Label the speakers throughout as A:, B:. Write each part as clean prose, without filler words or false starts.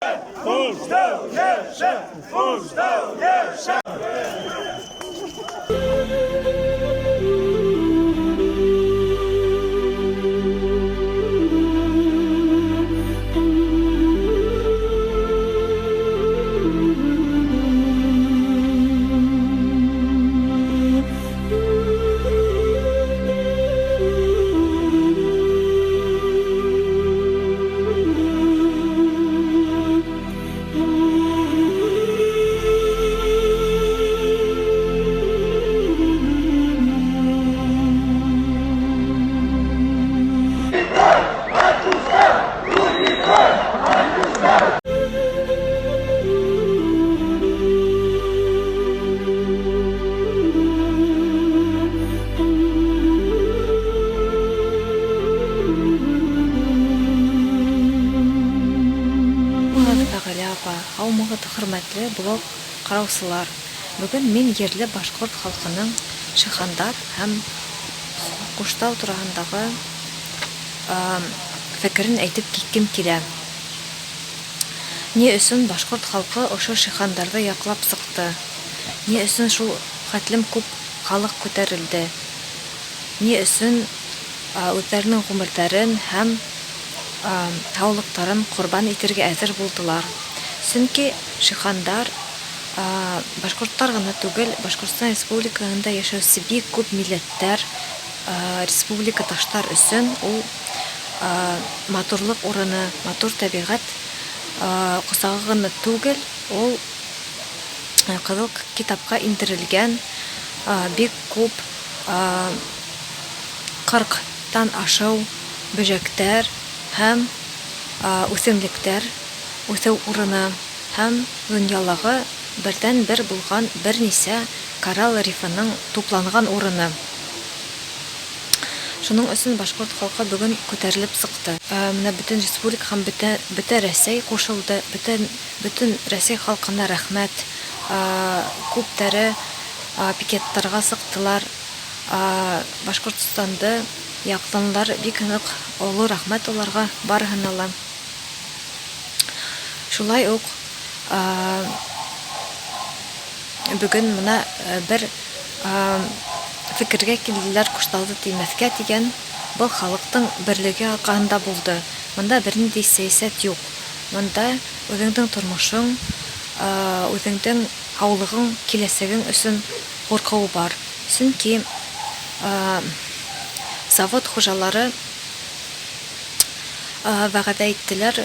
A: Kuştav yaşa, kuştav yaşa.
B: Аумағыты хөрмәтле блог караусылар. Бүген мин ерле башкорт халкының шихандар һәм Куштау турагындагы фикерен әйтеп киткем килә. Ни өчен башкорт халкы ошо шихандарды яклап сыкты? Ни өчен шул хәтлем күп халык күтәрелде? Ни өчен үзләренең гомерләрен һәм һаулыктарын курбан итәргә әзер булдылар? Чөнки шихандар башкортлар гына түгел, Башкортстан Республикасында яшәүче бик күп милләттәр, республика таштар өчен ул матурлык урыны, матур табигать кусагы гына түгел, ул кызыл китапка индерелгән бик күп 40-тан ашау бөҗәктәр һәм үсемлектәр үсү урыны һәм дөньялагы бердән-бер булган берничә коралл рифының тупланган урыны. Шуның өчен башкорт халкы бүген күтәрелеп сыкты. Менә бөтен республика һәм бөтен Россия кушылды. Бөтен Россия халкына рәхмәт. Күптәре пикеттарга сыктылар. Башкортстанды яктанлар бик нык олы рәхмәт аларга барыгына ла. Шулай ук бүген менә бер фикергә килделәр, Куштауды тимәскә дигән, бу халыктың берлеге аркасында булды. Монда бернинди сәясәт юк. Монда үзеңнең тормышың, үзеңнең һаулыгың, киләсәгең өчен куркуы бар. Чөнки завод хуҗалары вәгъдә иттеләр,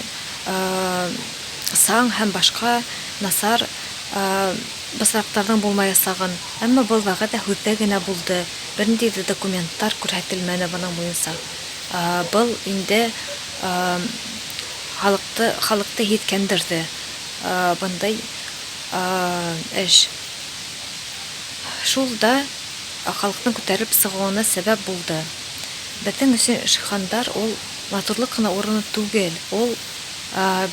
B: саң һәм башка насар басрактарның булмаясагын. Әмма бу вәгъдә һүздә генә булды. Бернинди документтар күрһәтелмәде буның буенча. Бу инде халыкты һиткәндерде. Бундай эш. Шул да халыкның күтәреп сыгуына сәбәп булды. Безнең өчен шихандар ул матурлык кына урыны түгел, ул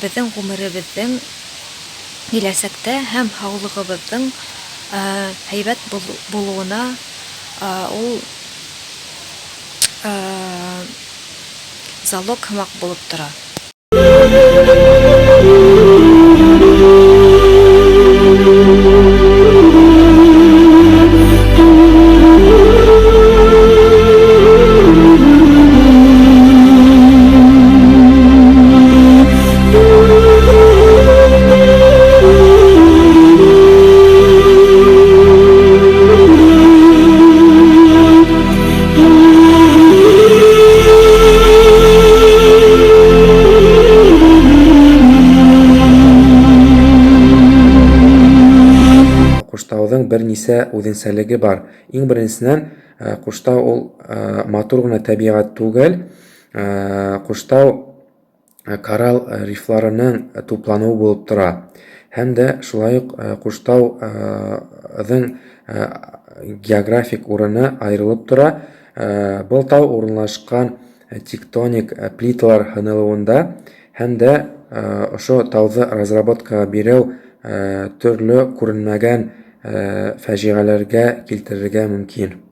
B: безнең гомеребезнең киләсәктә һәм һаулыгыбызның һәйбәт булуына ул залог һымак булып тора.
C: Куштауның берничә үзенчәлеге бар. Иң беренчедән, Куштау ул матур гына табигать түгел, Куштау коралл рифларының туплануы булып тора. Һәм дә шулай ук Куштауның географик урыны аерылып тора. Был тау урынлашкан тектоник плиталар хынылуында һәм дә ошо тауны разработкага бирү төрле күренмәгән фаҗигаләргә килтерергә мөмкин.